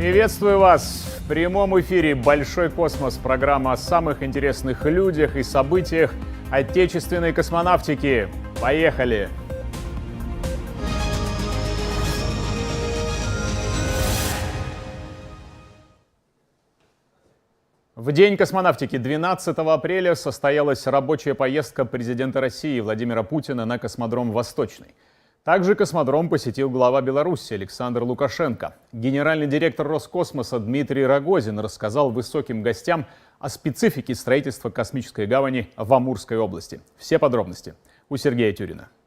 Приветствую вас! В прямом эфире «Большой космос» – программа о самых интересных людях и событиях отечественной космонавтики. Поехали! В День космонавтики 12 апреля состоялась рабочая поездка президента России Владимира Путина на космодром «Восточный». Также космодром посетил глава Беларуси Александр Лукашенко. Генеральный директор Роскосмоса Дмитрий Рогозин рассказал высоким гостям о специфике строительства космической гавани в Амурской области. Все подробности у Сергея Тюрина. –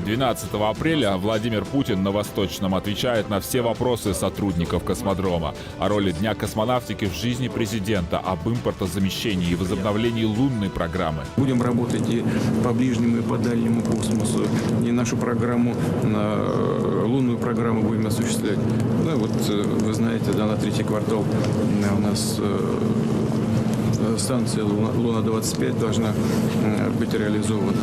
12 апреля Владимир Путин на Восточном отвечает на все вопросы сотрудников космодрома о роли Дня космонавтики в жизни президента, об импортозамещении и возобновлении лунной программы. Будем работать и по ближнему, и по дальнему космосу, и нашу программу, лунную программу будем осуществлять. Ну вот, вы знаете, да, на третий квартал у нас станция Луна-25 должна быть реализована.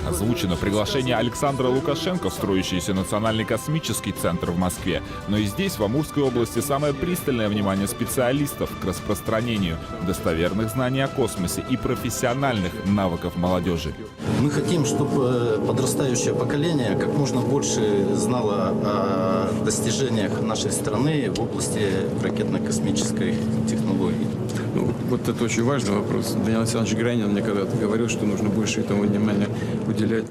Озвучено приглашение Александра Лукашенко в строящийся Национальный космический центр в Москве. Но и здесь, в Амурской области, самое пристальное внимание специалистов к распространению достоверных знаний о космосе и профессиональных навыков молодежи. Мы хотим, чтобы подрастающее поколение как можно больше знало о достижениях нашей страны в области ракетно-космической технологии. Ну, вот это очень важный вопрос. Даниил Александрович Гранин мне когда-то говорил, что нужно больше этому внимания уделять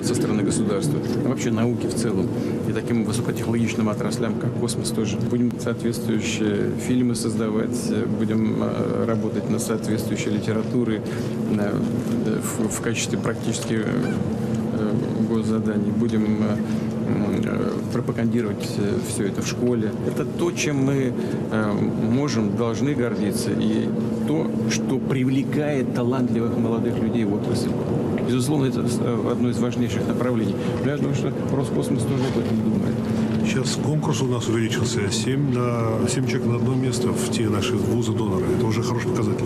со стороны государства, а вообще науке в целом. И таким высокотехнологичным отраслям, как космос, тоже. Будем соответствующие фильмы создавать, будем работать над соответствующей литературой в качестве практически госзаданий. Будем пропагандировать все это в школе. Это то, чем мы можем, должны гордиться, и то, что привлекает талантливых молодых людей в отрасль. Безусловно, это одно из важнейших направлений. Я думаю, что Роскосмос тоже об этом думает. Сейчас конкурс у нас увеличился 7 человек на одно место в те наши вузы-доноры. Это уже хороший показатель.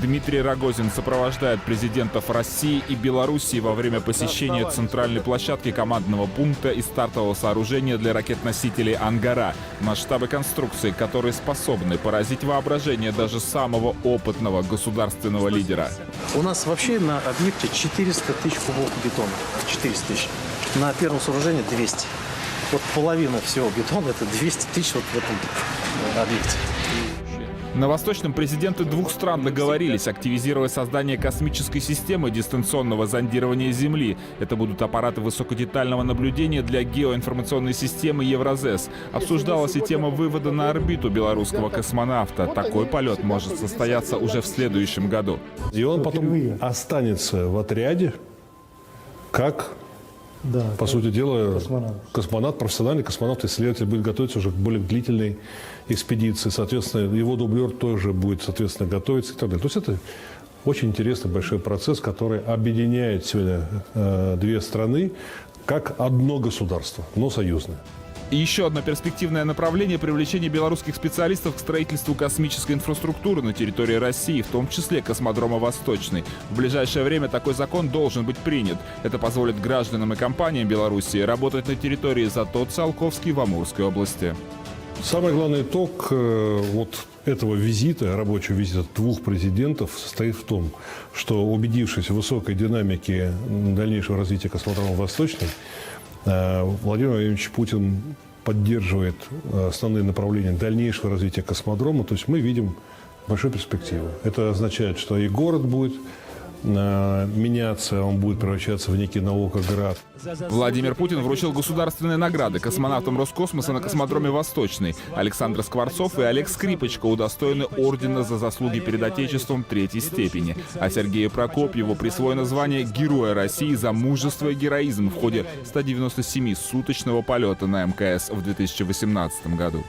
Дмитрий Рогозин сопровождает президентов России и Белоруссии во время посещения центральной площадки командного пункта и стартового сооружения для ракет-носителей «Ангара», масштабы конструкции, которые способны поразить воображение даже самого опытного государственного лидера. У нас вообще на объекте 400 тысяч кубов бетона. 400 тысяч. На первом сооружении 200. Вот половина всего бетона — это 200 тысяч вот в этом объекте. На Восточном президенты двух стран договорились активизировать создание космической системы дистанционного зондирования Земли. Это будут аппараты высокодетального наблюдения для геоинформационной системы Евразес. Обсуждалась и тема вывода на орбиту белорусского космонавта. Такой полет может состояться уже в следующем году. И он потом останется в отряде как, по сути дела, космонавт, профессиональный космонавт-исследователь, будет готовиться уже к более длительной экспедиции. Соответственно, его дублер тоже будет, соответственно, готовиться и так далее. То есть это очень интересный большой процесс, который объединяет сегодня две страны как одно государство, но союзное. И еще одно перспективное направление – привлечение белорусских специалистов к строительству космической инфраструктуры на территории России, в том числе космодрома «Восточный». В ближайшее время такой закон должен быть принят. Это позволит гражданам и компаниям Белоруссии работать на территории Затон-Циолковский в Амурской области. Самый главный итог вот этого визита, рабочего визита двух президентов, состоит в том, что, убедившись в высокой динамике дальнейшего развития космодрома «Восточный», Владимир Владимирович Путин поддерживает основные направления дальнейшего развития космодрома. То есть мы видим большую перспективу. Это означает, что и город будет меняться, он будет превращаться в некий Наукоград. Владимир Путин вручил государственные награды космонавтам Роскосмоса на космодроме «Восточный». Александр Скворцов и Олег Скрипочка удостоены ордена за заслуги перед Отечеством 3-й степени. А Сергею Прокопьеву присвоено звание Героя России за мужество и героизм в ходе 197-суточного полета на МКС в 2018 году.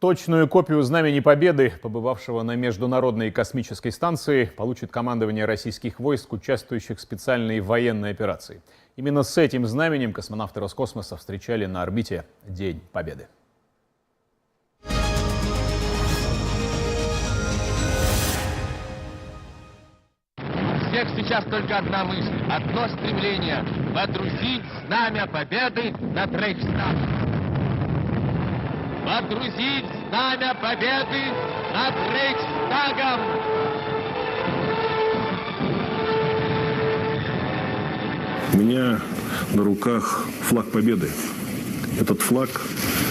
Точную копию Знамени Победы, побывавшего на Международной космической станции, получит командование российских войск, участвующих в специальной военной операции. Именно с этим знаменем космонавты Роскосмоса встречали на орбите День Победы. У всех сейчас только одна мысль, одно стремление – водрузить Знамя Победы над Рейхстагом. Водрузить Знамя Победы над Рейхстагом! У меня на руках флаг Победы. Этот флаг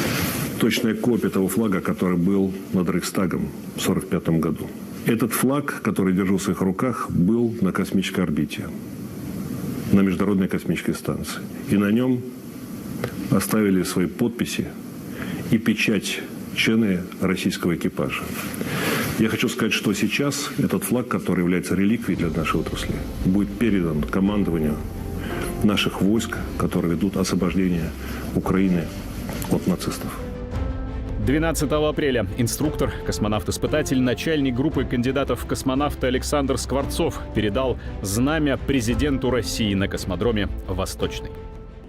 – точная копия того флага, который был над Рейхстагом в 1945 году. Этот флаг, который держу в своих руках, был на космической орбите, на Международной космической станции. И на нем оставили свои подписи и печать члены российского экипажа. Я хочу сказать, что сейчас этот флаг, который является реликвией для нашей отрасли, будет передан командованию наших войск, которые ведут освобождение Украины от нацистов. 12 апреля инструктор, космонавт-испытатель, начальник группы кандидатов в космонавты Александр Скворцов передал знамя президенту России на космодроме «Восточный».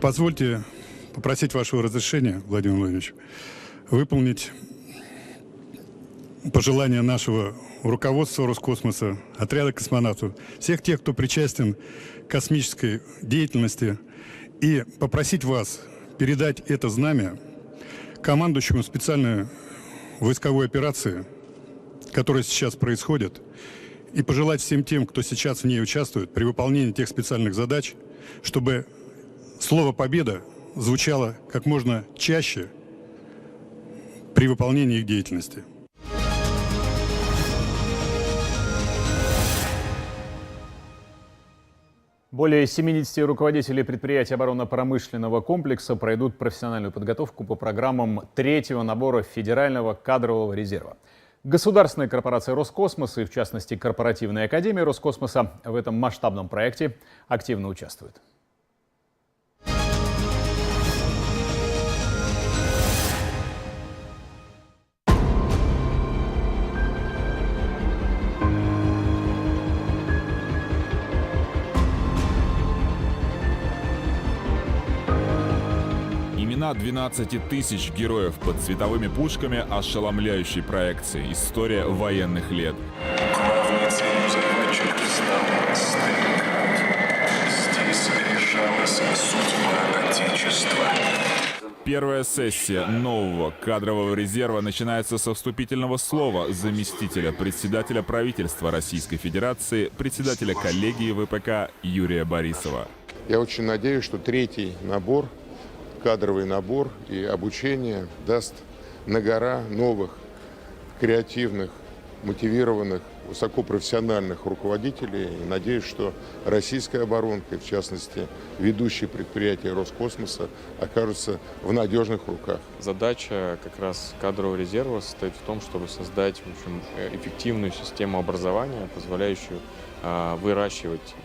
Позвольте попросить вашего разрешения, Владимир Владимирович, выполнить пожелания нашего руководства Роскосмоса, отряда космонавтов, всех тех, кто причастен к космической деятельности, и попросить вас передать это знамя командующему специальной войсковой операции, которая сейчас происходит, и пожелать всем тем, кто сейчас в ней участвует, при выполнении тех специальных задач, чтобы слово «Победа» звучало как можно чаще при выполнении их деятельности. Более 70 руководителей предприятий оборонно-промышленного комплекса пройдут профессиональную подготовку по программам третьего набора Федерального кадрового резерва. Государственная корпорация «Роскосмос» и, в частности, Корпоративная академия Роскосмоса в этом масштабном проекте активно участвуют. Имена 12 тысяч героев под световыми пушками ошеломляющей проекции. История военных лет. Главной целью захватчиков стал Сталинград. Здесь решалась судьба Отечества. Первая сессия нового кадрового резерва начинается со вступительного слова заместителя председателя правительства Российской Федерации, председателя коллегии ВПК Юрия Борисова. Я очень надеюсь, что третий набор, кадровый набор и обучение даст на гора новых, креативных, мотивированных, высокопрофессиональных руководителей. И надеюсь, что российская оборонка, и в частности ведущие предприятия Роскосмоса, окажутся в надежных руках. Задача как раз кадрового резерва состоит в том, чтобы создать, в общем, эффективную систему образования, позволяющую выращивать,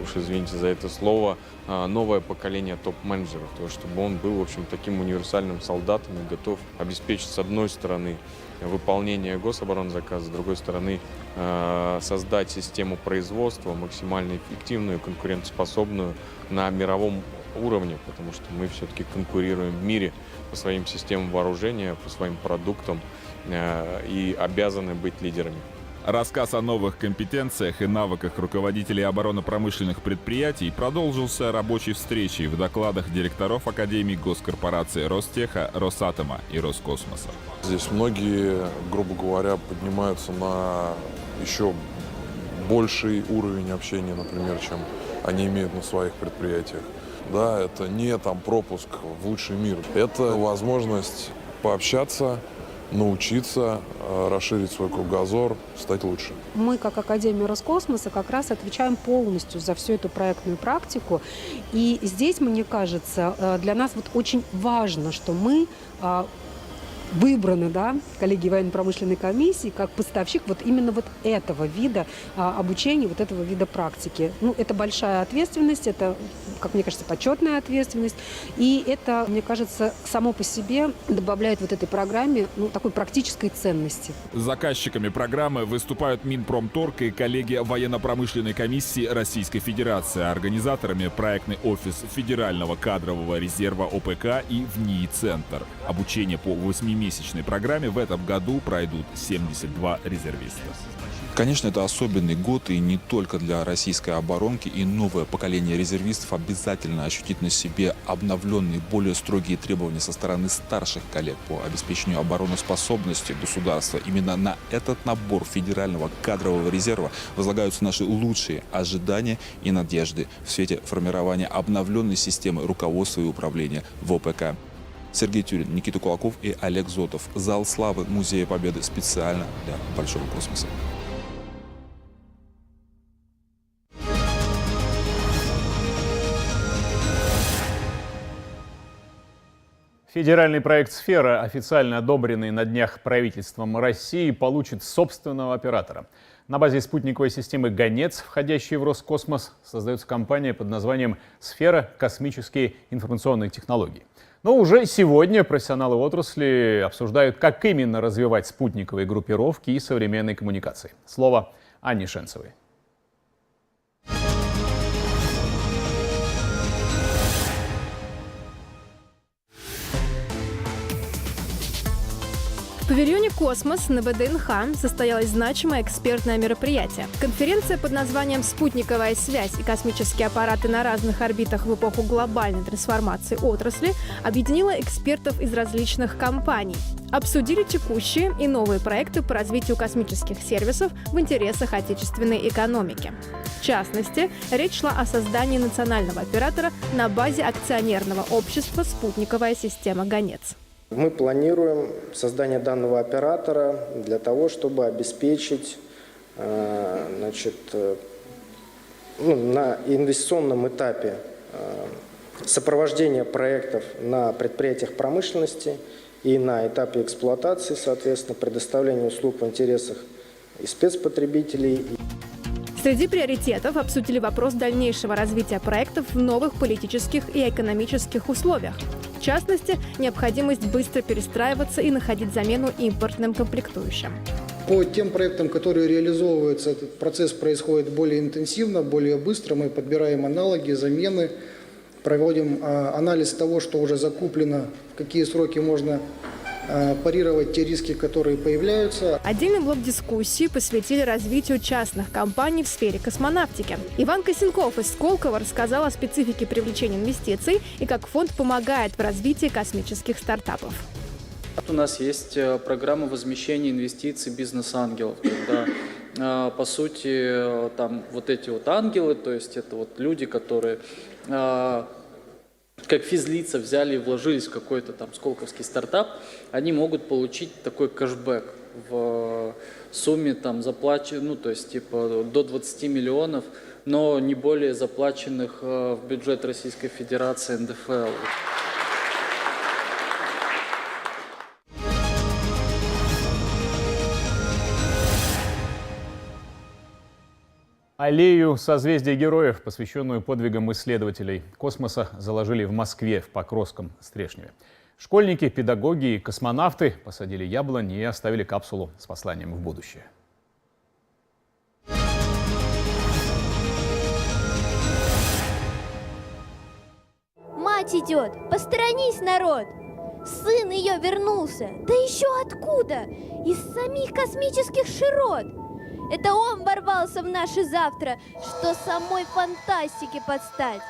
уж извините за это слово, новое поколение топ-менеджеров, то есть чтобы он был, в общем, таким универсальным солдатом и готов обеспечить, с одной стороны, выполнение гособоронзаказа, с другой стороны, создать систему производства максимально эффективную, конкурентоспособную на мировом уровне, потому что мы все-таки конкурируем в мире по своим системам вооружения, по своим продуктам и обязаны быть лидерами. Рассказ о новых компетенциях и навыках руководителей оборонно-промышленных предприятий продолжился рабочей встречей в докладах директоров Академий госкорпораций Ростеха, Росатома и Роскосмоса. Здесь многие, грубо говоря, поднимаются на еще больший уровень общения, например, чем они имеют на своих предприятиях. Да, это не там пропуск в лучший мир, это возможность пообщаться, научиться, расширить свой кругозор, стать лучше. Мы, как Академия Роскосмоса, как раз отвечаем полностью за всю эту проектную практику. И здесь, мне кажется, для нас вот очень важно, что мы выбраны, да, коллегией военно-промышленной комиссии как поставщик вот именно вот этого вида обучения, вот этого вида практики. Ну, это большая ответственность, это, как мне кажется, почетная ответственность. И это, мне кажется, само по себе добавляет вот этой программе такой практической ценности. Заказчиками программы выступают Минпромторг и коллегия военно-промышленной комиссии Российской Федерации, организаторами проектный офис Федерального кадрового резерва ОПК и ВНИИ-центр. Обучение по 8-месячной программе в этом году пройдут 72 резервиста. Конечно, это особенный год, и не только для российской оборонки, и новое поколение резервистов обязательно ощутит на себе обновленные, более строгие требования со стороны старших коллег по обеспечению обороноспособности государства. Именно на этот набор Федерального кадрового резерва возлагаются наши лучшие ожидания и надежды в свете формирования обновленной системы руководства и управления в ОПК. Сергей Тюрин, Никита Кулаков и Олег Зотов. Зал славы Музея Победы специально для Большого космоса. Федеральный проект «Сфера», официально одобренный на днях правительством России, получит собственного оператора. На базе спутниковой системы «Гонец», входящей в Роскосмос, создается компания под названием «Сфера. Космические информационные технологии». Но уже сегодня профессионалы отрасли обсуждают, как именно развивать спутниковые группировки и современные коммуникации. Слово Анне Шенцевой. В павильоне «Космос» на ВДНХ состоялось значимое экспертное мероприятие. Конференция под названием «Спутниковая связь и космические аппараты на разных орбитах в эпоху глобальной трансформации отрасли» объединила экспертов из различных компаний. Обсудили текущие и новые проекты по развитию космических сервисов в интересах отечественной экономики. В частности, речь шла о создании национального оператора на базе акционерного общества «Спутниковая система Гонец». Мы планируем создание данного оператора для того, чтобы обеспечить на инвестиционном этапе сопровождение проектов на предприятиях промышленности и на этапе эксплуатации, соответственно, предоставление услуг в интересах и спецпотребителей. Среди приоритетов обсудили вопрос дальнейшего развития проектов в новых политических и экономических условиях. В частности, необходимость быстро перестраиваться и находить замену импортным комплектующим. По тем проектам, которые реализовываются, этот процесс происходит более интенсивно, более быстро. Мы подбираем аналоги, замены, проводим анализ того, что уже закуплено, в какие сроки можно парировать те риски, которые появляются. Отдельный блок дискуссии посвятили развитию частных компаний в сфере космонавтики. Иван Косенков из Сколково рассказал о специфике привлечения инвестиций и как фонд помогает в развитии космических стартапов. У нас есть программа возмещения инвестиций бизнес-ангелов, когда, по сути, там вот эти вот ангелы, то есть это вот люди, которые как физлица взяли и вложились в какой-то там сколковский стартап, они могут получить такой кэшбэк в сумме там то есть типа до 20 миллионов, но не более заплаченных в бюджет Российской Федерации НДФЛ. Аллею созвездия героев, посвященную подвигам исследователей космоса, заложили в Москве, в Покровском Стрешневе. Школьники, педагоги и космонавты посадили яблони и оставили капсулу с посланием в будущее. Мать идет, посторонись, народ! Сын ее вернулся, да еще откуда? Из самих космических широт! Это он ворвался в наше завтра, что самой фантастике подстать.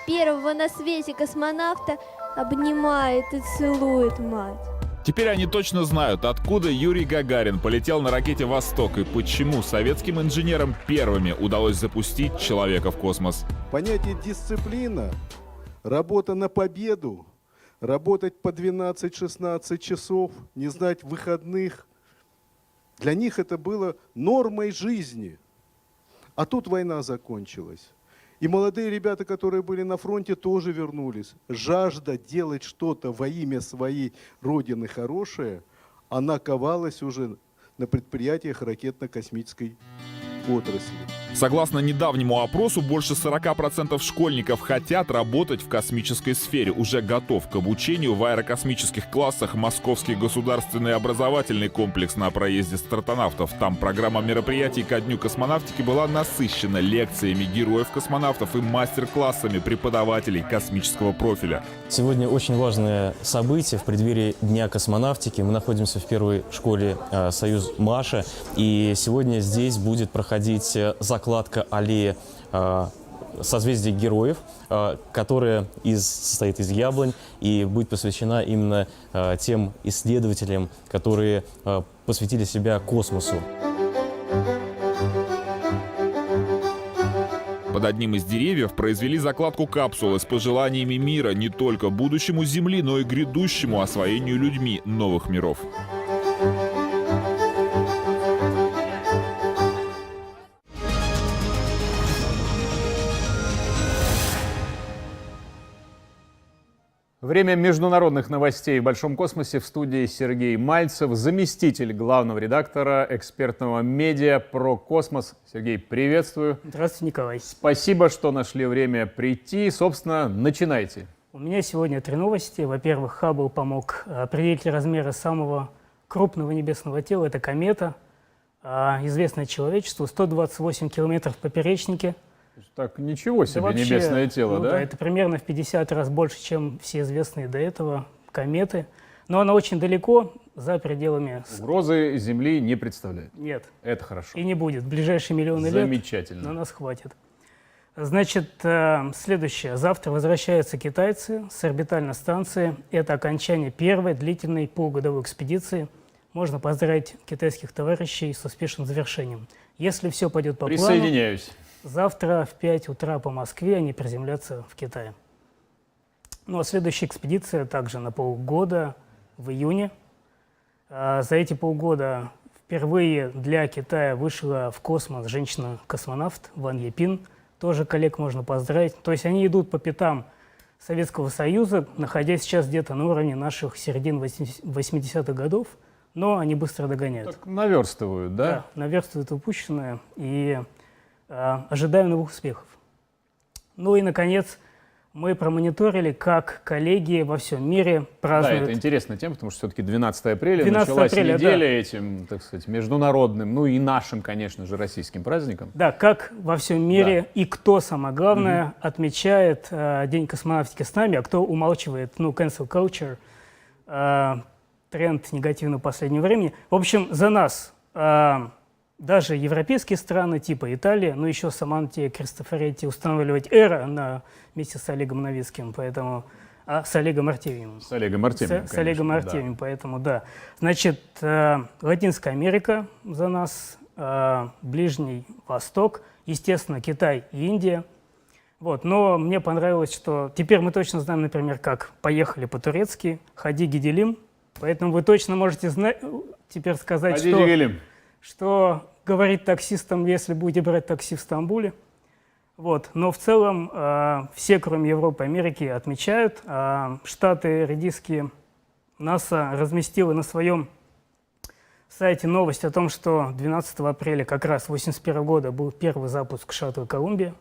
Первого на свете космонавта обнимает и целует мать. Теперь они точно знают, откуда Юрий Гагарин полетел на ракете «Восток» и почему советским инженерам первыми удалось запустить человека в космос. Понятие «дисциплина», работа на победу, работать по 12-16 часов, не знать выходных. Для них это было нормой жизни. А тут война закончилась. И молодые ребята, которые были на фронте, тоже вернулись. Жажда делать что-то во имя своей родины хорошее, она ковалась уже на предприятиях ракетно-космической отрасли. Согласно недавнему опросу, больше 40% школьников хотят работать в космической сфере, уже готов к обучению в аэрокосмических классах Московский государственный образовательный комплекс на проезде стратонавтов. Там программа мероприятий ко Дню космонавтики была насыщена лекциями героев-космонавтов и мастер-классами преподавателей космического профиля. Сегодня очень важное событие в преддверии Дня космонавтики. Мы находимся в первой школе «Союз Маша», и сегодня здесь будет проходить закладка аллеи созвездия героев, которая состоит из яблонь и будет посвящена именно тем исследователям, которые посвятили себя космосу. Под одним из деревьев произвели закладку капсулы с пожеланиями мира не только будущему Земли, но и грядущему освоению людьми новых миров. Время международных новостей в большом космосе. В студии Сергей Мальцев, заместитель главного редактора экспертного медиа про космос. Сергей, приветствую. Здравствуйте, Николай. Спасибо, что нашли время прийти. Собственно, начинайте. У меня сегодня 3 новости. Во-первых, Хаббл помог определить размеры самого крупного небесного тела. Это комета, известная человечеству, 128 километров в поперечнике. Так, ничего себе, вообще, небесное тело, да? Это примерно в 50 раз больше, чем все известные до этого кометы. Но она очень далеко, за пределами... Угрозы Земли не представляет? Нет. Это хорошо. И не будет. В ближайшие миллионы лет замечательно. На нас хватит. Значит, следующее. Завтра возвращаются китайцы с орбитальной станции. Это окончание первой длительной полугодовой экспедиции. Можно поздравить китайских товарищей с успешным завершением. Если все пойдет по плану... Присоединяюсь. Завтра в 5 утра по Москве они приземлятся в Китае. Ну а следующая экспедиция также на полгода в июне. За эти полгода впервые для Китая вышла в космос женщина-космонавт Ван Епин. Тоже коллег можно поздравить. То есть они идут по пятам Советского Союза, находясь сейчас где-то на уровне наших середин 80-х годов. Но они быстро догоняют. Так наверстывают, да? Да, наверстывают упущенное. И ожидаем новых успехов. Ну и, наконец, мы промониторили, как коллеги во всем мире празднуют... Да, это интересная тема, потому что все-таки 12 апреля 12 началась апреля, неделя да. этим, так сказать, международным, ну и нашим, конечно же, российским праздником. Да, как во всем мире и кто, самое главное, отмечает День космонавтики с нами, а кто умалчивает, ну, cancel culture, тренд негативного последнего времени. В общем, за нас... Даже европейские страны, типа Италия, но еще Саманте Кристофоретти устанавливать эра вместе с Олегом Новицким, поэтому, с Олегом Артемьевым. С Олегом Артемьевым, С Олегом Артемьевым, да. Поэтому, да. Значит, Латинская Америка за нас, Ближний Восток, естественно, Китай и Индия. Вот. Но мне понравилось, что теперь мы точно знаем, например, как поехали по-турецки, Хади Гиделим, поэтому вы точно можете теперь сказать, что говорить таксистам, если будете брать такси в Стамбуле. Вот. Но в целом все, кроме Европы и Америки, отмечают. Штаты редисские НАСА разместила на своем сайте новость о том, что 12 апреля как раз 1981 года был первый запуск шаттла «Колумбия».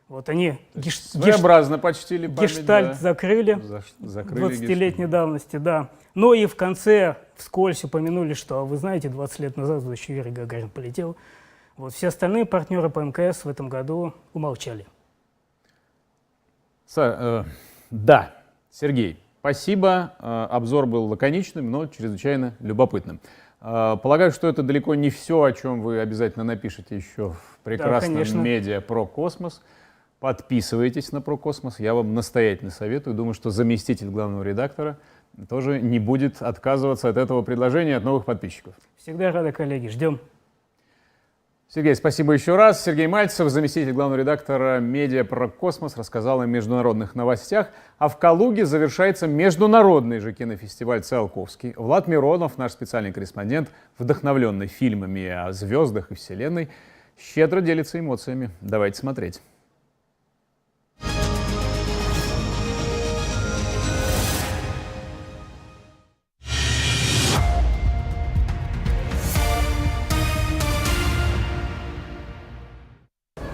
Вот они своеобразно почтили память, гештальт да. закрыли 20-летней давности, да. Но и в конце вскользь упомянули, что, вы знаете, 20 лет назад еще Юрий Гагарин полетел. Вот все остальные партнеры по МКС в этом году умолчали. Да, Сергей, спасибо. Обзор был лаконичным, но чрезвычайно любопытным. Полагаю, что это далеко не все, о чем вы обязательно напишите еще в прекрасном медиа про космос. Подписывайтесь на «Про космос». Я вам настоятельно советую. Думаю, что заместитель главного редактора тоже не будет отказываться от этого предложения, от новых подписчиков. Всегда рады, коллеги. Ждем. Сергей, спасибо еще раз. Сергей Мальцев, заместитель главного редактора медиа про космос, рассказал о международных новостях. А в Калуге завершается международный же кинофестиваль «Циолковский». Влад Миронов, наш специальный корреспондент, вдохновленный фильмами о звездах и Вселенной, щедро делится эмоциями. Давайте смотреть.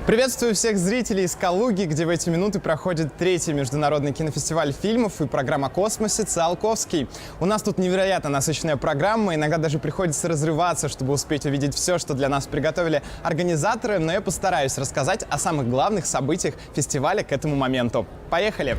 Приветствую всех зрителей из Калуги, где в эти минуты проходит 3-й международный кинофестиваль фильмов и программа о космосе «Циолковский». У нас тут невероятно насыщенная программа, иногда даже приходится разрываться, чтобы успеть увидеть все, что для нас приготовили организаторы, но я постараюсь рассказать о самых главных событиях фестиваля к этому моменту. Поехали!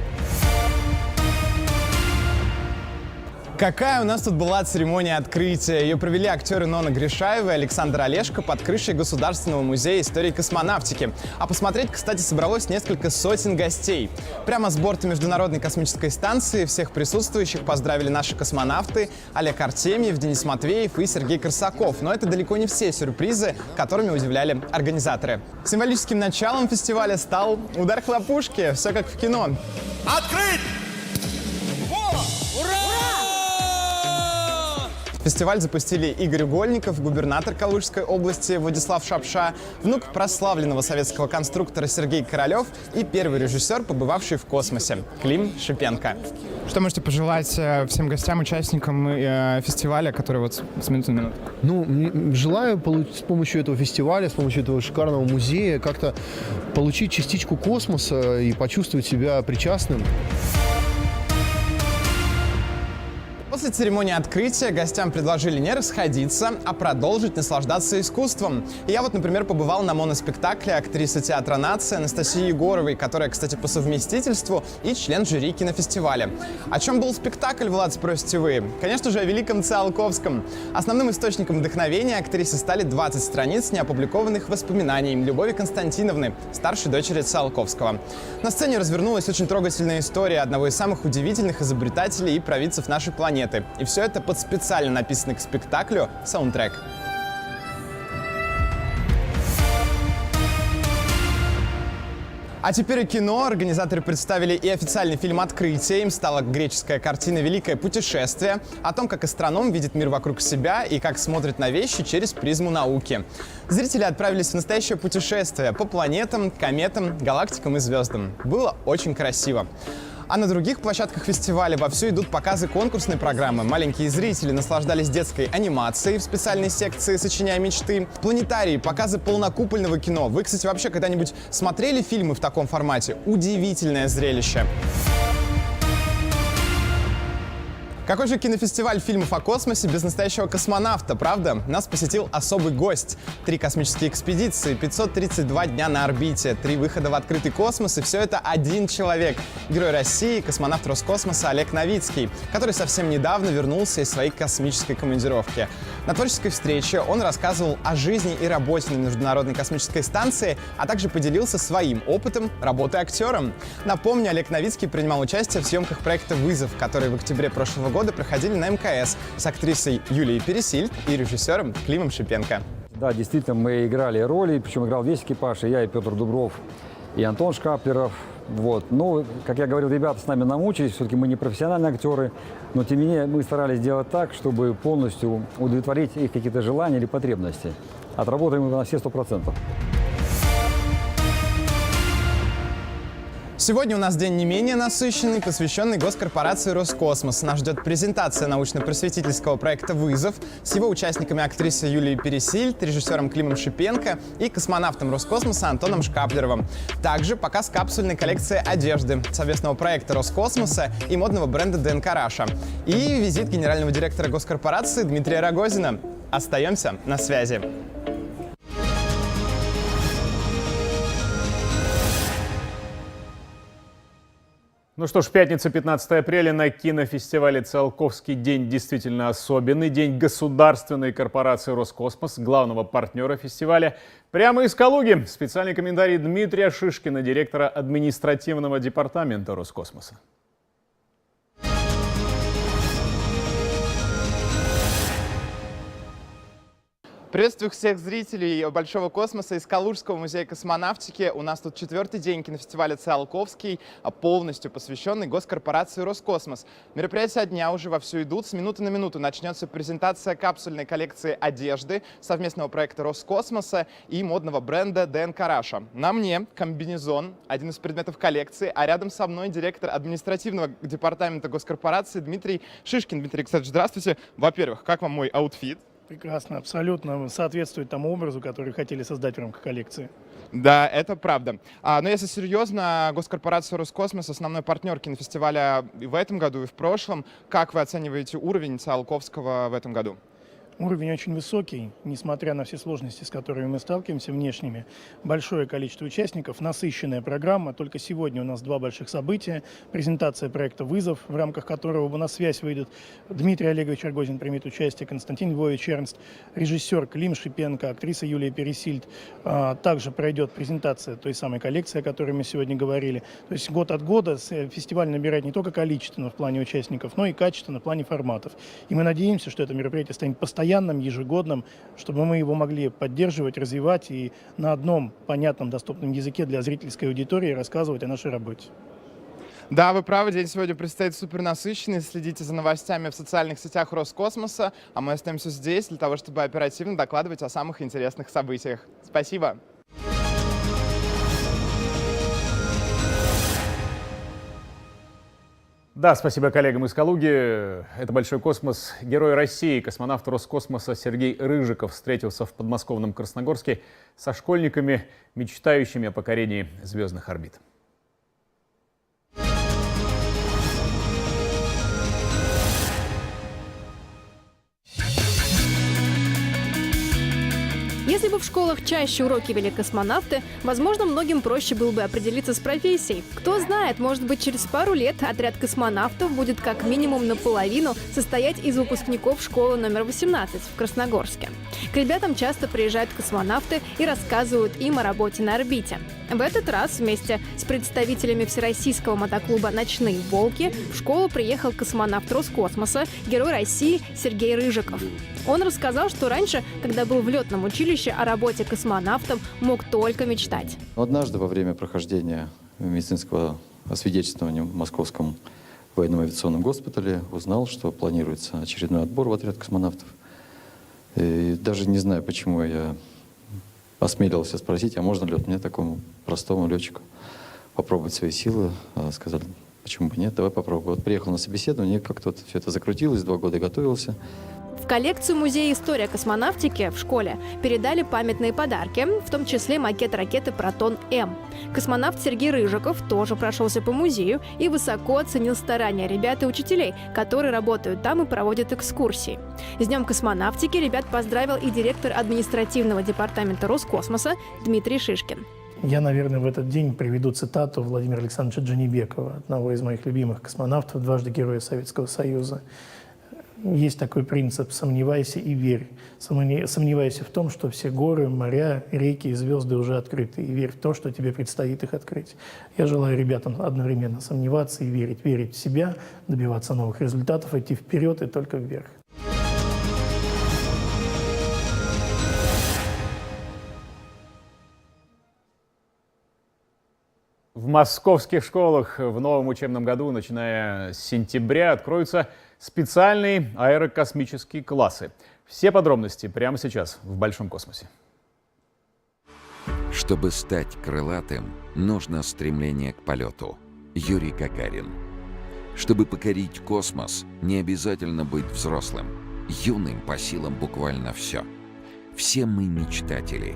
Какая у нас тут была церемония открытия. Ее провели актеры Нонна Гришаева и Александр Олешко под крышей Государственного музея истории космонавтики. А посмотреть, кстати, собралось несколько сотен гостей. Прямо с борта Международной космической станции всех присутствующих поздравили наши космонавты Олег Артемьев, Денис Матвеев и Сергей Корсаков. Но это далеко не все сюрпризы, которыми удивляли организаторы. Символическим началом фестиваля стал удар хлопушки. Все как в кино. Открыть! Фестиваль запустили Игорь Угольников, губернатор Калужской области Владислав Шапша, внук прославленного советского конструктора Сергей Королев и первый режиссер, побывавший в космосе, Клим Шипенко. Что можете пожелать всем гостям, участникам фестиваля, который вот с минуты на минуту? Ну, желаю с помощью этого фестиваля, с помощью этого шикарного музея как-то получить частичку космоса и почувствовать себя причастным. После церемонии открытия гостям предложили не расходиться, а продолжить наслаждаться искусством. И я вот, например, побывал на моноспектакле актрисы театра «Нация» Анастасии Егоровой, которая, кстати, по совместительству и член жюри кинофестиваля. О чем был спектакль, Влад, спросите вы? Конечно же, о великом Циолковском. Основным источником вдохновения актрисы стали 20 страниц неопубликованных воспоминаний Любови Константиновны, старшей дочери Циолковского. На сцене развернулась очень трогательная история одного из самых удивительных изобретателей и провидцев нашей планеты. И все это под специально написанный к спектаклю саундтрек. А теперь и кино. Организаторы представили и официальный фильм «Открытие». Им стала греческая картина «Великое путешествие» о том, как астроном видит мир вокруг себя и как смотрит на вещи через призму науки. Зрители отправились в настоящее путешествие по планетам, кометам, галактикам и звездам. Было очень красиво. А на других площадках фестиваля вовсю идут показы конкурсной программы. Маленькие зрители наслаждались детской анимацией в специальной секции «Сочиняя мечты». Планетарии, показы полнокупольного кино. Вы, кстати, вообще когда-нибудь смотрели фильмы в таком формате? Удивительное зрелище. Какой же кинофестиваль фильмов о космосе без настоящего космонавта, правда? Нас посетил особый гость. 3 космические экспедиции, 532 дня на орбите, 3 выхода в открытый космос, и все это один человек. Герой России, космонавт Роскосмоса Олег Новицкий, который совсем недавно вернулся из своей космической командировки. На творческой встрече он рассказывал о жизни и работе на Международной космической станции, а также поделился своим опытом работы актером. Напомню, Олег Новицкий принимал участие в съемках проекта «Вызов», который в октябре прошлого года проходили на МКС с актрисой Юлией Пересиль и режиссером Климом Шипенко. Да, действительно, мы играли роли, причем играл весь экипаж, и я, и Петр Дубров, и Антон Шкаплеров. Вот. Ну, как я говорил, ребята с нами намучились, все-таки мы не профессиональные актеры, но тем не менее мы старались сделать так, чтобы полностью удовлетворить их какие-то желания или потребности. Отработаем мы на все 100%. Сегодня у нас день не менее насыщенный, посвященный госкорпорации «Роскосмос». Нас ждет презентация научно-просветительского проекта «Вызов» с его участниками актрисой Юлией Пересиль, режиссером Климом Шипенко и космонавтом Роскосмоса Антоном Шкаплеровым. Также показ капсульной коллекции одежды, совместного проекта Роскосмоса и модного бренда ДНК Раша. И визит генерального директора госкорпорации Дмитрия Рогозина. Остаемся на связи. Ну что ж, пятница, 15 апреля на кинофестивале «Циолковский» день действительно особенный. День государственной корпорации «Роскосмос», главного партнера фестиваля. Прямо из Калуги специальный комментарий Дмитрия Шишкина, директора административного департамента Роскосмоса. Приветствую всех зрителей Большого космоса из Калужского музея космонавтики. У нас тут 4-й день кинофестиваля «Циолковский», полностью посвященный госкорпорации «Роскосмос». Мероприятия дня уже вовсю идут. С минуты на минуту начнется презентация капсульной коллекции одежды совместного проекта Роскосмоса и модного бренда ДНК Раша. На мне комбинезон, один из предметов коллекции, а рядом со мной директор административного департамента госкорпорации Дмитрий Шишкин. Дмитрий, кстати, здравствуйте. Во-первых, как вам мой аутфит? прекрасно, абсолютно соответствует тому образу, который хотели создать в рамках коллекции. Да, это правда. Но если серьезно, госкорпорация «Роскосмос» — основной партнер кинофестиваля и в этом году, и в прошлом. Как вы оцениваете уровень Циолковского в этом году? Уровень очень высокий, несмотря на все сложности, с которыми мы сталкиваемся внешними. Большое количество участников, насыщенная программа. Только сегодня у нас 2 больших события. Презентация проекта «Вызов», в рамках которого на связь выйдут Дмитрий Олегович Рогозин, примет участие, Константин Львович Эрнст, режиссер Клим Шипенко, актриса Юлия Пересильд. Также пройдет презентация той самой коллекции, о которой мы сегодня говорили. То есть год от года фестиваль набирает не только количественно в плане участников, но и качественно в плане форматов. И мы надеемся, что это мероприятие станет постоянным, ежегодным, чтобы мы его могли поддерживать, развивать и на одном понятном, доступном языке для зрительской аудитории рассказывать о нашей работе. Да, вы правы, день сегодня предстоит супернасыщенный. Следите за новостями в социальных сетях Роскосмоса, а мы остаемся здесь для того, чтобы оперативно докладывать о самых интересных событиях. Спасибо! Да, спасибо коллегам из Калуги. Это «Большой космос». Герой России, космонавт Роскосмоса Сергей Рыжиков встретился в подмосковном Красногорске со школьниками, мечтающими о покорении звездных орбит. Если бы в школах чаще уроки вели космонавты, возможно, многим проще было бы определиться с профессией. Кто знает, может быть, через пару лет отряд космонавтов будет как минимум наполовину состоять из выпускников школы номер 18 в Красногорске. К ребятам часто приезжают космонавты и рассказывают им о работе на орбите. В этот раз вместе с представителями всероссийского мотоклуба «Ночные волки» в школу приехал космонавт Роскосмоса, герой России Сергей Рыжиков. Он рассказал, что раньше, когда был в летном училище, о работе космонавтом мог только мечтать. Однажды во время прохождения медицинского освидетельствования в Московском военном авиационном госпитале узнал, что планируется очередной отбор в отряд космонавтов. И даже не знаю, почему я осмелился спросить, а можно ли вот мне, такому простому летчику, попробовать свои силы. Сказали, почему бы нет, давай попробуем. Вот приехал на собеседование, как-то все это закрутилось, 2 года готовился. В коллекцию Музея истории космонавтики в школе передали памятные подарки, в том числе макет ракеты «Протон-М». Космонавт Сергей Рыжиков тоже прошелся по музею и высоко оценил старания ребят и учителей, которые работают там и проводят экскурсии. С Днем космонавтики ребят поздравил и директор административного департамента Роскосмоса Дмитрий Шишкин. Я, наверное, в этот день приведу цитату Владимира Александровича Джанибекова, одного из моих любимых космонавтов, дважды Героя Советского Союза. Есть такой принцип «сомневайся и верь». Сомневайся в том, что все горы, моря, реки и звезды уже открыты, и верь в то, что тебе предстоит их открыть. Я желаю ребятам одновременно сомневаться и верить. Верить в себя, добиваться новых результатов, идти вперед и только вверх. В московских школах в новом учебном году, начиная с сентября, откроются специальные аэрокосмические классы. Все подробности прямо сейчас в «Большом космосе». Чтобы стать крылатым, нужно стремление к полету. Юрий Гагарин. Чтобы покорить космос, не обязательно быть взрослым. Юным по силам буквально все. Все мы мечтатели.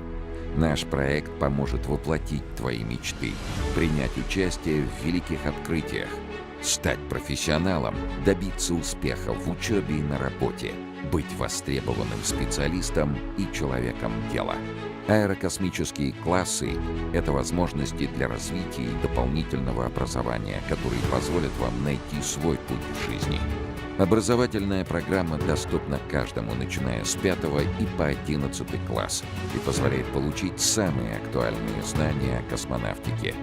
Наш проект поможет воплотить твои мечты, принять участие в великих открытиях, стать профессионалом, добиться успеха в учебе и на работе, быть востребованным специалистом и человеком дела. Аэрокосмические классы — это возможности для развития и дополнительного образования, которые позволят вам найти свой путь в жизни. Образовательная программа доступна каждому, начиная с 5 и по 11 класс, и позволяет получить самые актуальные знания о космонавтике.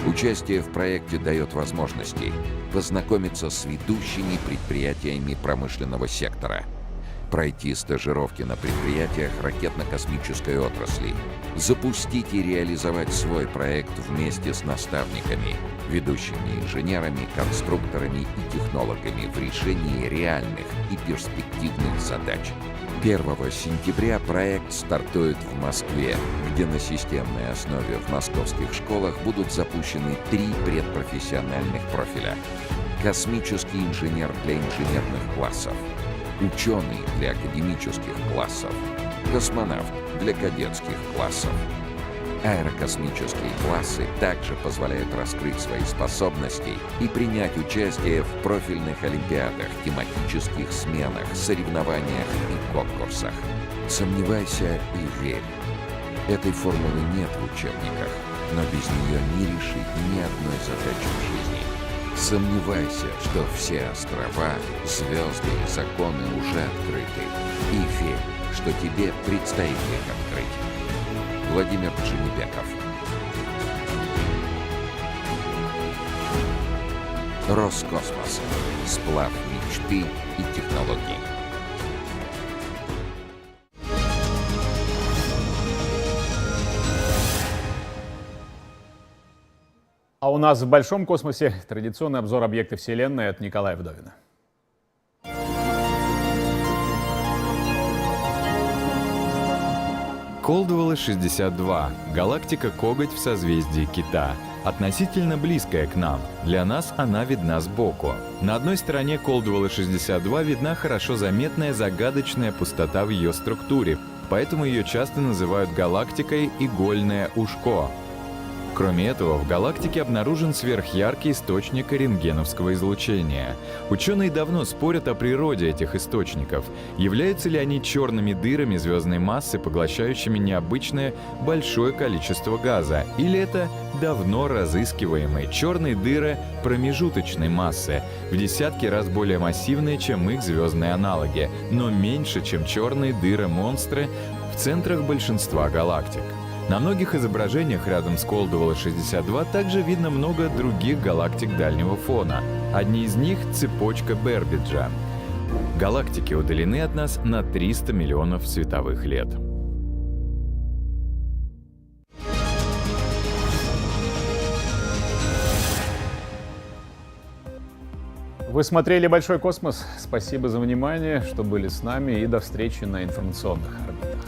Участие в проекте дает возможности познакомиться с ведущими предприятиями промышленного сектора, пройти стажировки на предприятиях ракетно-космической отрасли, запустить и реализовать свой проект вместе с наставниками, ведущими инженерами, конструкторами и технологами в решении реальных и перспективных задач. 1 сентября проект стартует в Москве, где на системной основе в московских школах будут запущены 3 предпрофессиональных профиля. Космический инженер для инженерных классов, Ученый для академических классов. Космонавт для кадетских классов. Аэрокосмические классы также позволяют раскрыть свои способности и принять участие в профильных олимпиадах, тематических сменах, соревнованиях и конкурсах. Сомневайся и верь. Этой формулы нет в учебниках, но без нее не решить ни одной задачи в жизни. Сомневайся, что все острова, звезды и законы уже открыты. И верь, что тебе предстоит их открыть. Владимир Дженебеков. Роскосмос. Сплав мечты и технологий. А у нас в большом космосе традиционный обзор объекта Вселенной от Николая Вдовина. Колдуэлла-62. Галактика Коготь в созвездии Кита. Относительно близкая к нам. Для нас она видна сбоку. На одной стороне Колдуэллы-62 видна хорошо заметная загадочная пустота в ее структуре, поэтому ее часто называют галактикой «игольное ушко». Кроме этого, в галактике обнаружен сверхяркий источник рентгеновского излучения. Ученые давно спорят о природе этих источников. Являются ли они черными дырами звездной массы, поглощающими необычное большое количество газа, или это давно разыскиваемые черные дыры промежуточной массы, в десятки раз более массивные, чем их звездные аналоги, но меньше, чем черные дыры-монстры в центрах большинства галактик. На многих изображениях рядом с Колдуэллой-62 также видно много других галактик дальнего фона. Одни из них — цепочка Бербиджа. Галактики удалены от нас на 300 миллионов световых лет. Вы смотрели «Большой космос». Спасибо за внимание, что были с нами, и до встречи на информационных орбитах.